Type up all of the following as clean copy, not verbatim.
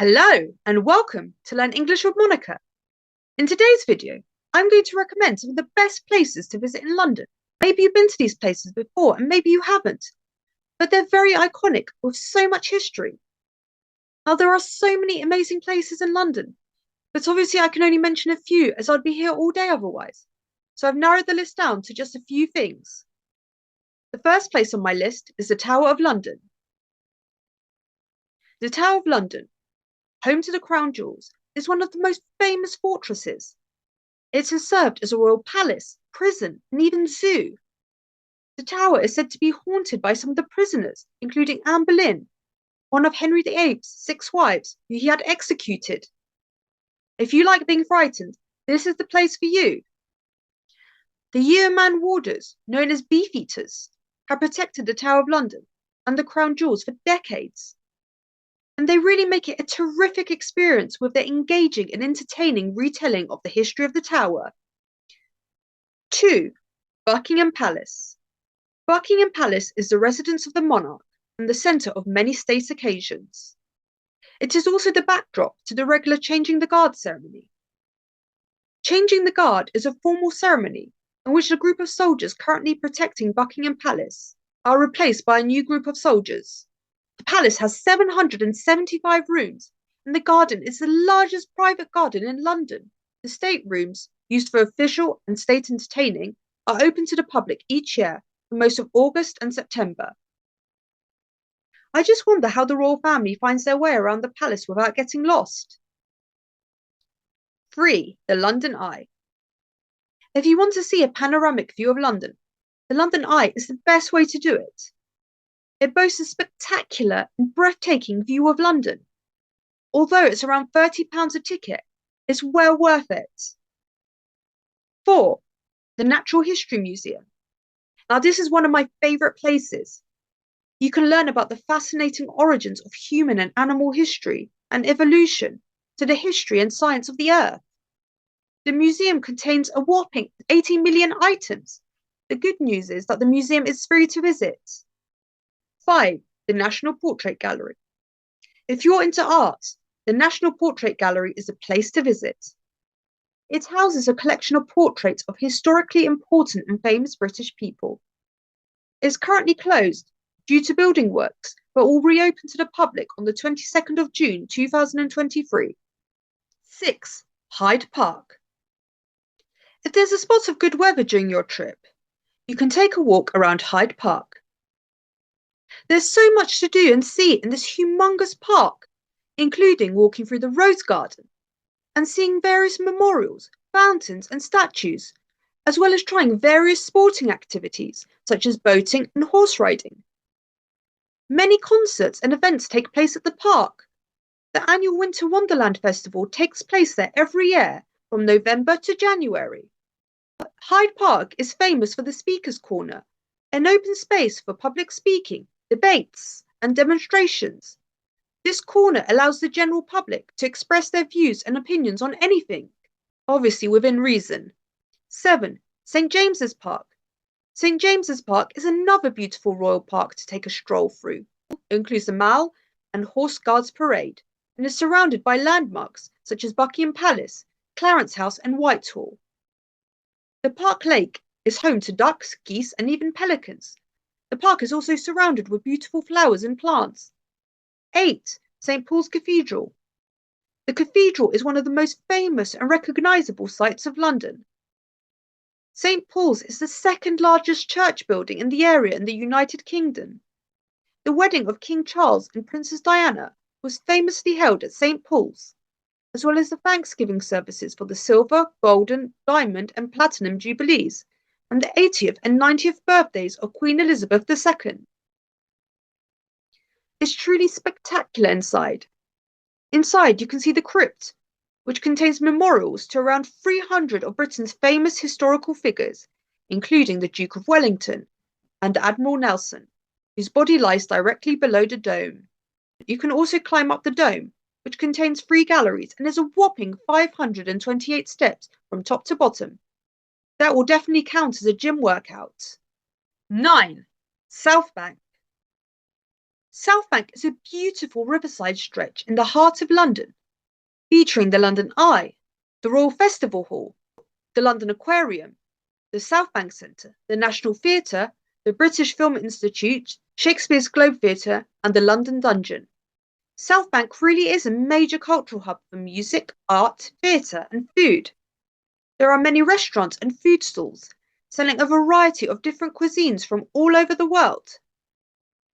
Hello and welcome to Learn English with Monica. In today's video, I'm going to recommend some of the best places to visit in London. Maybe you've been to these places before and maybe you haven't, but they're very iconic with so much history. Now, there are so many amazing places in London, but obviously I can only mention a few as I'd be here all day otherwise. So I've narrowed the list down to just a few things. The first place on my list is the Tower of London. The Tower of London, home to the Crown Jewels, is one of the most famous fortresses. It has served as a royal palace, prison, and even zoo. The tower is said to be haunted by some of the prisoners, including Anne Boleyn, one of Henry VIII's 6 wives, who he had executed. If you like being frightened, this is the place for you. The Yeoman warders, known as Beefeaters, have protected the Tower of London and the Crown Jewels for decades. And they really make it a terrific experience with their engaging and entertaining retelling of the history of the tower. 2. Buckingham Palace. Buckingham Palace is the residence of the monarch and the centre of many state occasions. It is also the backdrop to the regular Changing the Guard ceremony. Changing the Guard is a formal ceremony in which a group of soldiers currently protecting Buckingham Palace are replaced by a new group of soldiers. The palace has 775 rooms, and the garden is the largest private garden in London. The state rooms, used for official and state entertaining, are open to the public each year for most of August and September. I just wonder how the royal family finds their way around the palace without getting lost. 3. The London Eye. If you want to see a panoramic view of London, the London Eye is the best way to do it. It boasts a spectacular and breathtaking view of London. Although it's around £30 a ticket, it's well worth it. 4. The Natural History Museum. Now, this is one of my favourite places. You can learn about the fascinating origins of human and animal history and evolution to the history and science of the Earth. The museum contains a whopping 80 million items. The good news is that the museum is free to visit. 5. The National Portrait Gallery. If you're into art, the National Portrait Gallery is a place to visit. It houses a collection of portraits of historically important and famous British people. It's currently closed due to building works, but will reopen to the public on the 22nd of June 2023. 6. Hyde Park. If there's a spot of good weather during your trip, you can take a walk around Hyde Park. There's so much to do and see in this humongous park, including walking through the Rose Garden and seeing various memorials, fountains and statues, as well as trying various sporting activities such as boating and horse riding. Many concerts and events take place at the park. The annual Winter Wonderland Festival takes place there every year from November to January. Hyde Park is famous for the Speaker's Corner, an open space for public speaking, debates, and demonstrations. This corner allows the general public to express their views and opinions on anything, obviously within reason. 7. St. James's Park. St. James's Park is another beautiful royal park to take a stroll through. It includes the Mall and Horse Guards Parade, and is surrounded by landmarks such as Buckingham Palace, Clarence House, and Whitehall. The Park Lake is home to ducks, geese, and even pelicans. The park is also surrounded with beautiful flowers and plants. 8. St. Paul's Cathedral. The cathedral is one of the most famous and recognisable sights of London. St. Paul's is the second largest church building in the area in the United Kingdom. The wedding of King Charles and Princess Diana was famously held at St. Paul's, as well as the Thanksgiving services for the Silver, Golden, Diamond and Platinum Jubilees, and the 80th and 90th birthdays of Queen Elizabeth II. It's truly spectacular inside. Inside you can see the Crypt, which contains memorials to around 300 of Britain's famous historical figures, including the Duke of Wellington and Admiral Nelson, whose body lies directly below the dome. You can also climb up the dome, which contains 3 galleries and is a whopping 528 steps from top to bottom. That will definitely count as a gym workout. 9. South Bank. Southbank is a beautiful riverside stretch in the heart of London, featuring the London Eye, the Royal Festival Hall, the London Aquarium, the Southbank Centre, the National Theatre, the British Film Institute, Shakespeare's Globe Theatre, and the London Dungeon. Southbank really is a major cultural hub for music, art, theatre, and food. There are many restaurants and food stalls selling a variety of different cuisines from all over the world.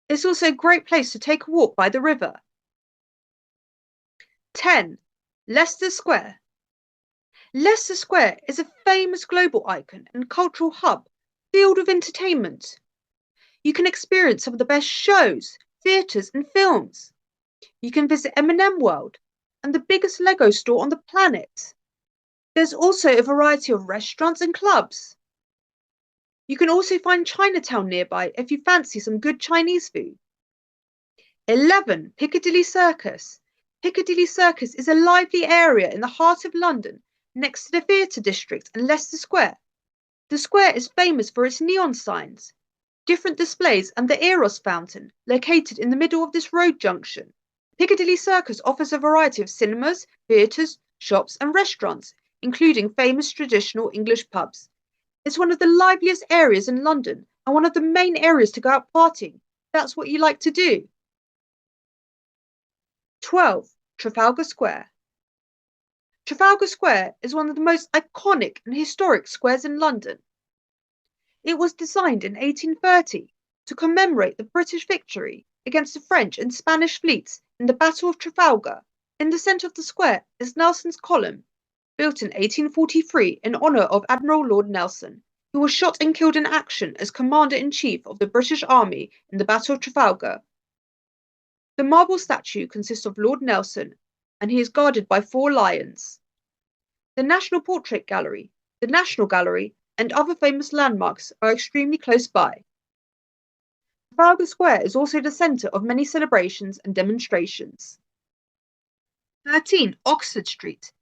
It's also a great place to take a walk by the river. 10. Leicester Square. Leicester Square is a famous global icon and cultural hub filled with entertainment. You can experience some of the best shows, theatres, and films. You can visit M&M World and the biggest Lego store on the planet. There's also a variety of restaurants and clubs. You can also find Chinatown nearby if you fancy some good Chinese food. 11. Piccadilly Circus. Piccadilly Circus is a lively area in the heart of London, next to the Theatre District and Leicester Square. The square is famous for its neon signs, different displays, and the Eros fountain, located in the middle of this road junction. Piccadilly Circus offers a variety of cinemas, theatres, shops, and restaurants, including famous traditional English pubs. It's one of the liveliest areas in London and one of the main areas to go out partying. That's what you like to do. 12. Trafalgar Square. Trafalgar Square is one of the most iconic and historic squares in London. It was designed in 1830 to commemorate the British victory against the French and Spanish fleets in the Battle of Trafalgar. In the centre of the square is Nelson's Column, built in 1843 in honour of Admiral Lord Nelson, who was shot and killed in action as Commander-in-Chief of the British Army in the Battle of Trafalgar. The marble statue consists of Lord Nelson, and he is guarded by 4 lions. The National Portrait Gallery, the National Gallery, and other famous landmarks are extremely close by. Trafalgar Square is also the centre of many celebrations and demonstrations. 13. Oxford Street.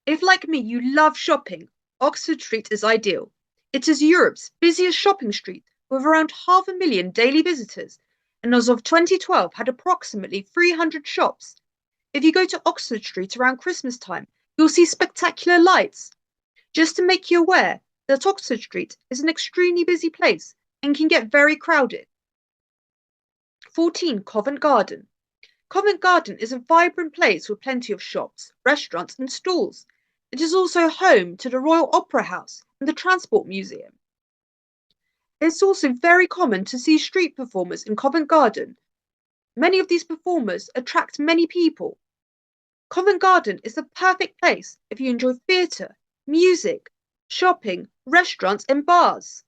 If, like me, you love shopping, Oxford Street is ideal. It is Europe's busiest shopping street, with around 500,000 daily visitors, and as of 2012 had approximately 300 shops. If you go to Oxford Street around Christmas time, you'll see spectacular lights. Just to make you aware that Oxford Street is an extremely busy place and can get very crowded. 14. Covent Garden. Covent Garden is a vibrant place with plenty of shops, restaurants, and stalls. It is also home to the Royal Opera House and the Transport Museum. It's also very common to see street performers in Covent Garden. Many of these performers attract many people. Covent Garden is the perfect place if you enjoy theatre, music, shopping, restaurants, and bars.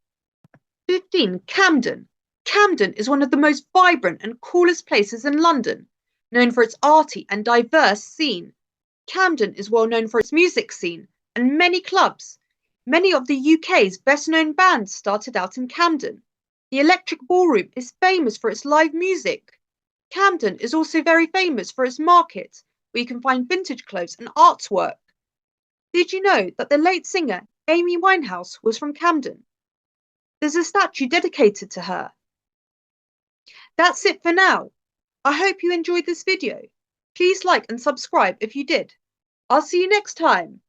15. Camden. Camden is one of the most vibrant and coolest places in London, known for its arty and diverse scene. Camden is well known for its music scene and many clubs. Many of the UK's best-known bands started out in Camden. The Electric Ballroom is famous for its live music. Camden is also very famous for its market, where you can find vintage clothes and artwork. Did you know that the late singer Amy Winehouse was from Camden? There's a statue dedicated to her. That's it for now. I hope you enjoyed this video. Please like and subscribe if you did. I'll see you next time.